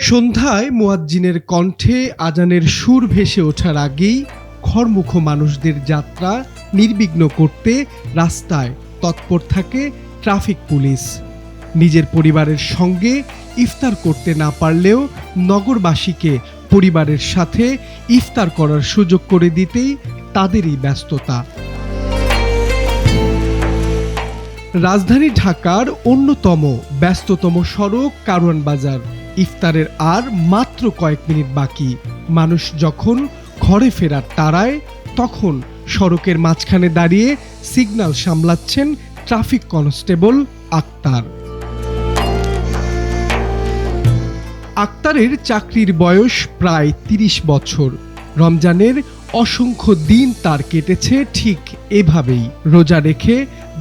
সন্ধ্যায় মুয়াজ্জিনের কণ্ঠে আজানের সুর ভেসে ওঠার আগেই ঘরমুখ মানুষদের যাত্রা নির্বিঘ্ন করতে রাস্তায় তৎপর থাকে ট্রাফিক পুলিশ। নিজের পরিবারের সঙ্গে ইফতার করতে না পারলেও নগরবাসীকে পরিবারের সাথে ইফতার করার সুযোগ করে দিতেই তাদেরই ব্যস্ততা। রাজধানী ঢাকার অন্যতম ব্যস্ততম সড়ক কারওয়ান বাজার। ইফতারের আর মাত্র কয়েক মিনিট বাকি। মানুষ যখন ঘরে ফেরার তাড়ায়, তখন সড়কের মাঝখানে দাঁড়িয়ে সিগন্যাল সামলাচ্ছেন ট্রাফিক কনস্টেবল আক্তার। আক্তারের চাকরির বয়স প্রায় ৩০ বছর। রমজানের অসংখ্য দিন তার কেটেছে ঠিক এভাবেই। রোজা রেখে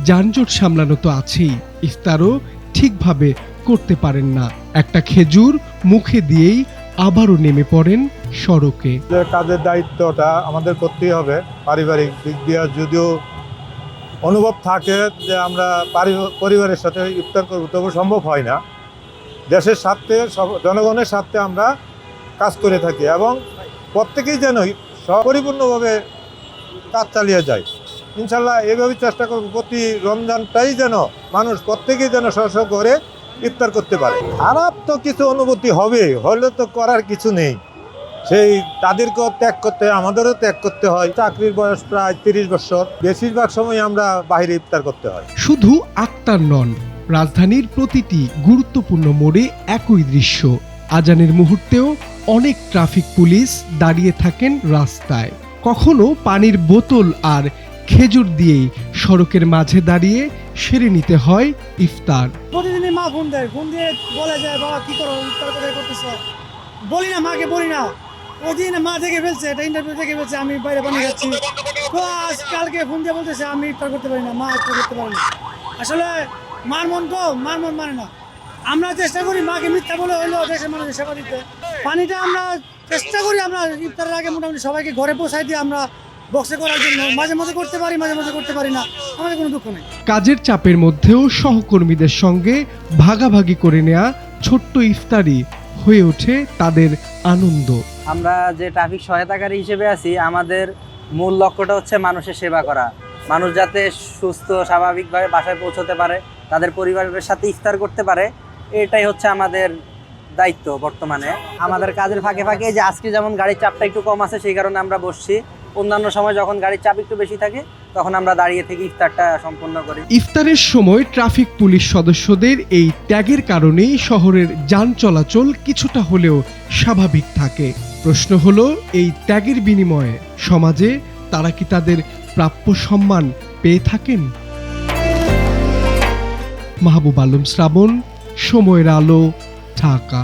যানজট সামলানো তো আছেই, ইফতারও ঠিকভাবে করতে পারেন না। একটা খেজুর মুখে দিয়েই আবারও নেমে পড়েন সড়কে। কাজের দায়িত্বটা আমাদের করতেই হবে। পারিবারিক দিক দিয়ে যদিও অনুভব থাকে যে আমরা পরিবারের সাথে ইফতার করব, তবু সম্ভব হয় না। দেশের স্বার্থে, জনগণের স্বার্থে আমরা কাজ করে থাকি এবং প্রত্যেকেই যেন পরিপূর্ণভাবে কাজ চালিয়ে যায়। ইনশাল্লাহ এইভাবে চেষ্টা করব প্রতি রমজানটাই যেন মানুষ প্রত্যেকেই যেন স্ব করে ইফতার করতে পারে। খারাপ তো কিছু অনুভূতি হবে, হলে তো করার কিছু নেই। সেই তাদেরকেও ত্যাগ করতে হয়, আমাদেরও ত্যাগ করতে হয়। চাকরির বয়স প্রায় ৩০ বছর, বেশিরভাগ সময় আমরা বাইরে ইফতার করতে হয়। শুধু আক্তার নন, রাজধানীর প্রতিটি গুরুত্বপূর্ণ মোড়ে একই দৃশ্য। আজানের মুহূর্তেও অনেক ট্রাফিক পুলিশ দাঁড়িয়ে থাকেন রাস্তায়। কখনো পানির বোতল আর খেজুর দিয়েই সড়কের মাঝে দাঁড়িয়ে সেরে নিতে হয় ইফতার। প্রতিদিনই মা ফোন দেয়, ফোন দিয়ে বলে যায় বাবা কি করো, ইফতার কোথায় করতেছ। বলি না, মাকে বলি না। ওই দিন মা দেখে ফেলছে, এটা ইন্টারভিউ দেখে ফেলছে আমি বাইরে পানি খাচ্ছি। তো আজ কালকে ফোন দিয়ে বলতেছে আমি ইফতার করতে পারি না, মা ইফতার করতে পারি না। আসলে মার মন তো, মার মন মানে না। আমরা চেষ্টা করি মাকে মিথ্যা বলে হইলেও দেশের মানুষের সেবা দিতে। পানিটা আমরা চেষ্টা করি আমরা ইফতারের আগে মোটামুটি সবাইকে ঘরে পৌঁছাই দিয়ে আমরা বক্সে করার জন্য। মাঝে মাঝে করতে পারি, মাঝে মাঝে করতে পারি না, আমাদের কোনো দুঃখ নেই। কাজের চাপের মধ্যেও সহকর্মীদের সঙ্গে ভাগাভাগি করে নেওয়া ছোট্ট ইফতারি হয়ে ওঠে তাদের আনন্দ। আমরা যে ট্রাফিক সহায়তাকারী হিসেবে আছি, আমাদের মূল লক্ষ্যটা হচ্ছে মানুষের সেবা করা। মানুষ যাতে সুস্থ স্বাভাবিকভাবে বাসায় পৌঁছতে পারে, তাদের পরিবারের সাথে ইফতার করতে পারে, এটাই হচ্ছে আমাদের দায়িত্ব বর্তমানে। আমাদের কাজের ফাঁকে ফাঁকে যে আজকে যেমন গাড়ির চাপটা একটু কম আছে, সেই কারণে আমরা বসছি। অন্যান্য সময় যখন গাড়ির চাপ একটু বেশি থাকে, তখন আমরা দাঁড়িয়ে থেকে ইফতারটা সম্পন্ন করি। ইফতারের সময় ট্রাফিক পুলিশ সদস্যদের এই ত্যাগের কারণেই শহরের যান চলাচল কিছুটা হলেও স্বাভাবিক থাকে। প্রশ্ন হলো, এই ত্যাগের বিনিময়ে সমাজে তারা কি তাদের প্রাপ্য সম্মান পেয়ে থাকেন? মাহবুব আলম শ্রাবণ, সময়ের আলো, ঢাকা।